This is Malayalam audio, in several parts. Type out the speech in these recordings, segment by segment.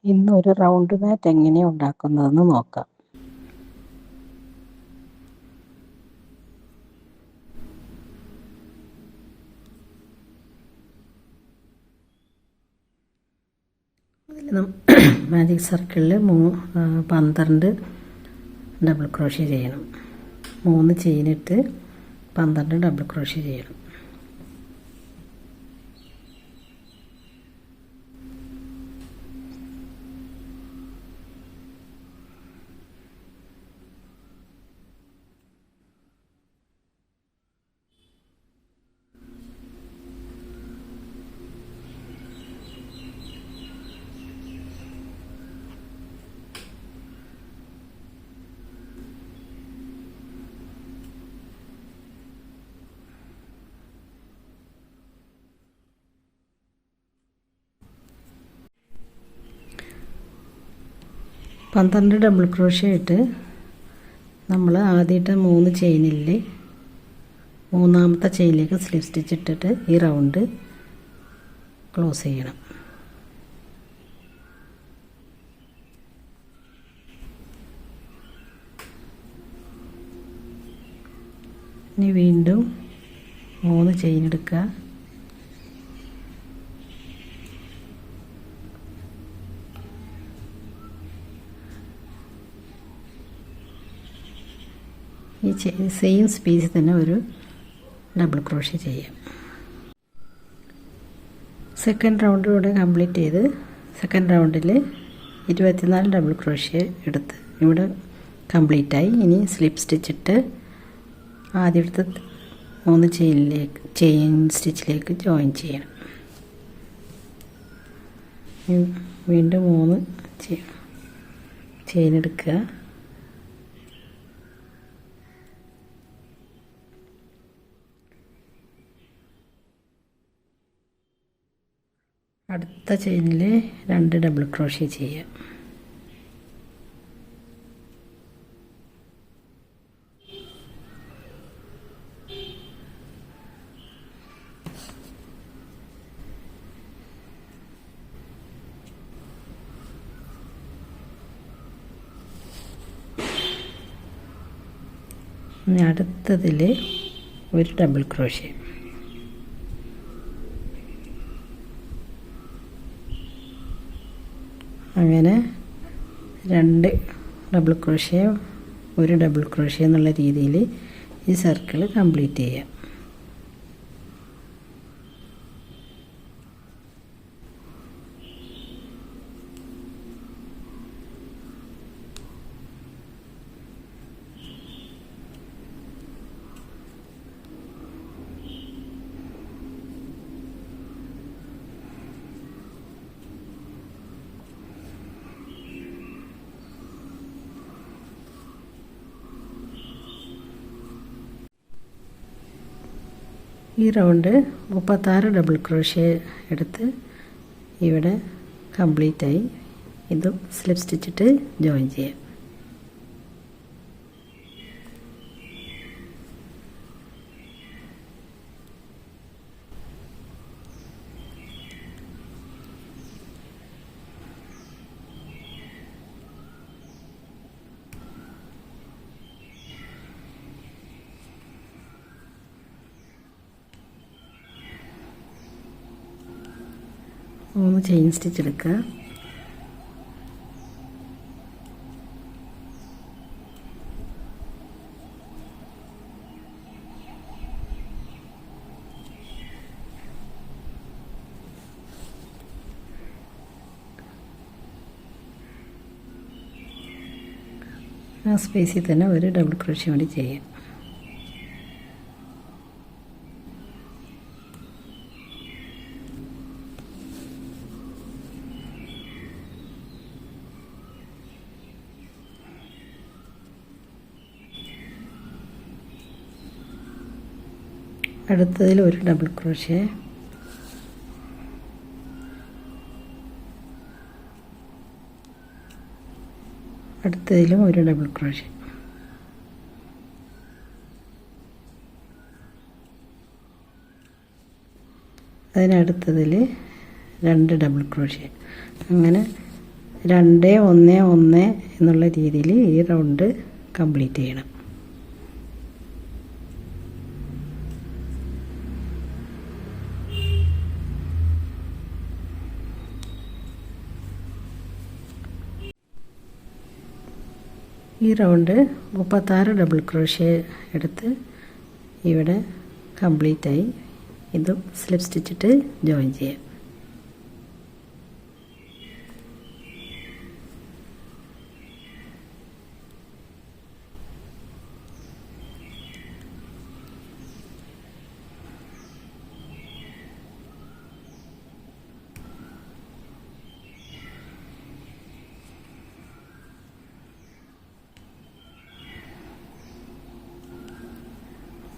ഇന്നൊരു റൗണ്ട് മാറ്റ് എങ്ങനെയാണ് ഉണ്ടാക്കുന്നതെന്ന് നോക്കാം. മാജിക് സർക്കിളിൽ 12 ഡബിൾ ക്രോഷ്യ ചെയ്യണം. 3 ചെയിനിട്ട് 12 ഡബിൾ ക്രോഷ്യ ചെയ്യണം. പന്ത്രണ്ട് ഡബിൾ ക്രോഷ്യ ഇട്ട് നമ്മൾ ആദ്യമായിട്ട് 3 ചെയിനിൽ മൂന്നാമത്തെ ചെയിനിലേക്ക് സ്ലിപ്പ് സ്റ്റിച്ച് ഇട്ടിട്ട് ഈ റൗണ്ട് ക്ലോസ് ചെയ്യണം. ഇനി വീണ്ടും 3 ചെയിൻ എടുക്കുക. ഈ സെയിം സ്പേസിൽ തന്നെ ഒരു ഡബിൾ ക്രോഷ്യ ചെയ്യാം. സെക്കൻഡ് റൗണ്ട് ഇവിടെ കംപ്ലീറ്റ് ചെയ്ത് സെക്കൻഡ് റൗണ്ടിൽ 24 ഡബിൾ ക്രോഷ്യ എടുത്ത് ഇവിടെ കംപ്ലീറ്റായി. ഇനി സ്ലിപ്പ് സ്റ്റിച്ചിട്ട് ആദ്യത്തെ 3 ചെയിൻ സ്റ്റിച്ചിലേക്ക് ജോയിൻ ചെയ്യണം. വീണ്ടും 3 ചെയിൻ എടുക്കുക. അടുത്ത ചെയിനിൽ 2 ഡബിൾ ക്രോഷ്യ ചെയ്യാം. ഇനി അടുത്തതിൽ ഒരു ഡബിൾ ക്രോഷ്യ. അങ്ങനെ 2 ഡബിൾ ക്രോഷ്യ 1 ഡബിൾ ക്രോഷ്യ എന്നുള്ള രീതിയിൽ ഈ സർക്കിൾ കംപ്ലീറ്റ് ചെയ്യാം. ഈ റൗണ്ട് 36 ഡബിൾ ക്രോഷ്യ എടുത്ത് ഇവിടെ കംപ്ലീറ്റായി. ഇതും സ്ലിപ്പ് സ്റ്റിച്ചിട്ട് ജോയിൻ ചെയ്യാം. മൂന്ന് ചെയിൻ സ്റ്റിച്ച് എടുക്കുക. ആ സ്പേസിൽ തന്നെ ഒരു ഡബിൾ ക്രോഷ്യ കൂടി ചെയ്യാം. അടുത്തതിൽ ഒരു ഡബിൾ ക്രോഷ്യ. അടുത്തതിലും ഒരു ഡബിൾ ക്രോഷ്യ. അതിനടുത്തതിൽ 2 ഡബിൾ ക്രോഷ്യ. അങ്ങനെ 2 1 1 എന്നുള്ള രീതിയിൽ ഈ റൗണ്ട് കംപ്ലീറ്റ് ചെയ്യണം. ഈ റൗണ്ട് 36 ഡബിൾ ക്രോഷ്യ എടുത്ത് ഇവിടെ കംപ്ലീറ്റായി. ഇത് സ്ലിപ്പ് സ്റ്റിച്ചിട്ട് ജോയിൻ ചെയ്യാം.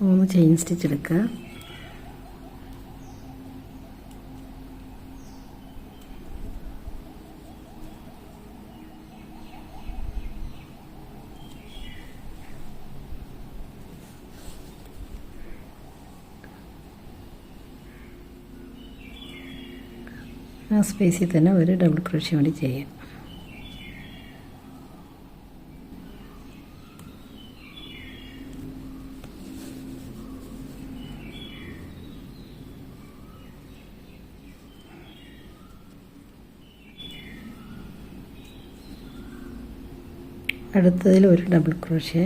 മൂന്ന് ചെയിൻ സ്റ്റിച്ച് എടുക്കുക. ആ സ്പേസിൽ തന്നെ ഒരു ഡബിൾ ക്രോഷ്യ കൂടി ചെയ്യാം. അടുത്തതിൽ ഒരു ഡബിൾ ക്രോഷ്യ,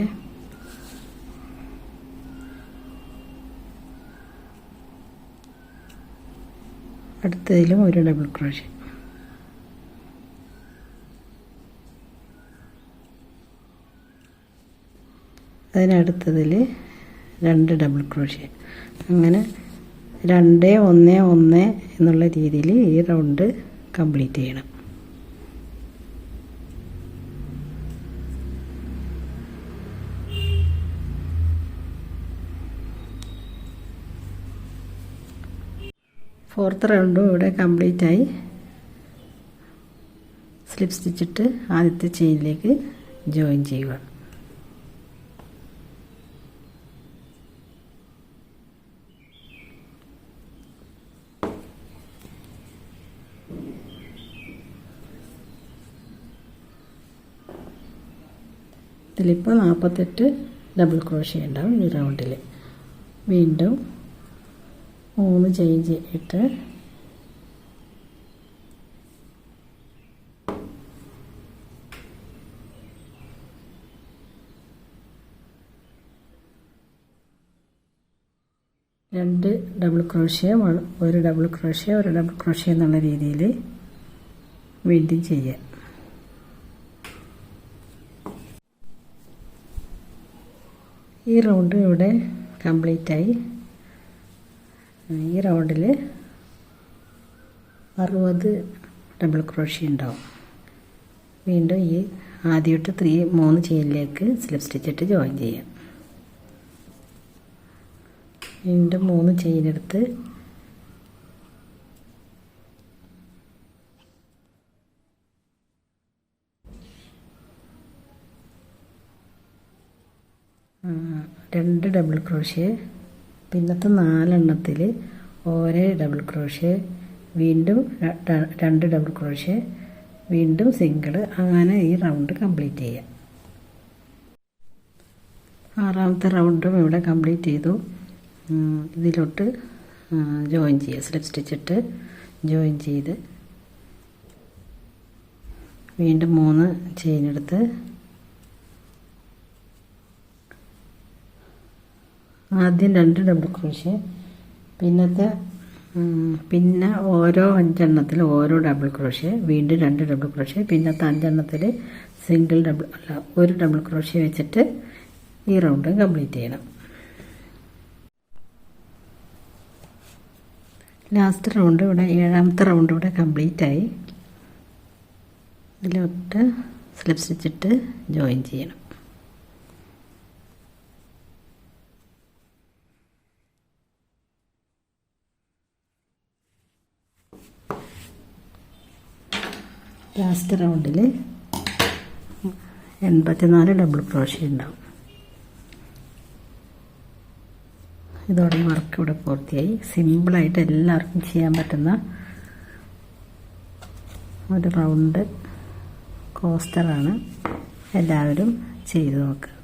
അടുത്തതിലും ഒരു ഡബിൾ ക്രോഷ്യ. അതിനടുത്തതിൽ 2 ഡബിൾ ക്രോഷ്യ. അങ്ങനെ 2 1 1 എന്നുള്ള രീതിയിൽ ഈ റൗണ്ട് കംപ്ലീറ്റ് ചെയ്യണം. ഫോർത്ത് റൗണ്ടും ഇവിടെ കംപ്ലീറ്റായി. സ്ലിപ്പ് സ്റ്റിച്ചിട്ട് ആദ്യത്തെ ചെയിനിലേക്ക് ജോയിൻ ചെയ്യുക. ഇതിലിപ്പോൾ 48 ഡബിൾ ക്രോഷ്യ ഉണ്ടാവും ഈ റൗണ്ടിൽ. വീണ്ടും 3 ചെയിൻ ഇട്ട് രണ്ട് ഡബിൾ ക്രോഷ്യ, ഒരു ഡബിൾ ക്രോഷ്യ, ഒരു ഡബിൾ ക്രോഷ്യ എന്നുള്ള രീതിയിൽ വീണ്ടും ചെയ്യാം. ഈ റൗണ്ട് ഇവിടെ കംപ്ലീറ്റായി. ഈ റൗണ്ടിൽ 60 ഡബിൾ ക്രോഷ്യ ഉണ്ടാവും. വീണ്ടും ഈ ആദ്യമായിട്ട് 3 ചെയിനിലേക്ക് സ്ലിപ്പ് സ്റ്റിച്ചിട്ട് ജോയിൻ ചെയ്യാം. വീണ്ടും 3 ചെയിൻ എടുത്ത് രണ്ട് ഡബിൾ ക്രോഷ്യ, പിന്നത്തെ 4 എണ്ണത്തിൽ ഓരോ ഡബിൾ ക്രോഷ്യ, വീണ്ടും 2 ഡബിൾ ക്രോഷ്യ, വീണ്ടും സിംഗിൾ. അങ്ങനെ ഈ റൗണ്ട് കംപ്ലീറ്റ് ചെയ്യാം. 6ാമത്തെ റൗണ്ടും ഇവിടെ കംപ്ലീറ്റ് ചെയ്തു. ഇതിലോട്ട് ജോയിൻ ചെയ്യുക. സ്ലിപ്പ് സ്റ്റിച്ചിട്ട് ജോയിൻ ചെയ്ത് വീണ്ടും 3 ചെയിൻ എടുത്ത് ആദ്യം 2 ഡബിൾ ക്രോഷ്യ, പിന്നെ ഓരോ 5 എണ്ണത്തിൽ ഓരോ ഡബിൾ ക്രോഷ്യ, വീണ്ടും 2 ഡബിൾ ക്രോഷ്യ, പിന്നത്തെ 5 എണ്ണത്തിൽ സിംഗിൾ ഡബിൾ ഒരു ഡബിൾ ക്രോഷ്യ വെച്ചിട്ട് ഈ റൗണ്ട് കംപ്ലീറ്റ് ചെയ്യണം. ലാസ്റ്റ് റൗണ്ട് ഇവിടെ 7ാമത്തെ റൗണ്ട് ഇവിടെ കംപ്ലീറ്റ് ആയി. ഇതിലോട്ട് സ്ലിപ്പ് സ്റ്റിച്ചിട്ട് ജോയിൻ ചെയ്യണം. ലാസ്റ്റ് റൗണ്ടിൽ 84 ഡബിൾ ക്രോഷ്യ ഉണ്ടാവും. ഇതോടെ വർക്ക് ഇവിടെ പൂർത്തിയായി. സിമ്പിളായിട്ട് എല്ലാവർക്കും ചെയ്യാൻ പറ്റുന്ന ഒരു റൗണ്ട് കോസ്റ്ററാണ്. എല്ലാവരും ചെയ്തു നോക്കുക.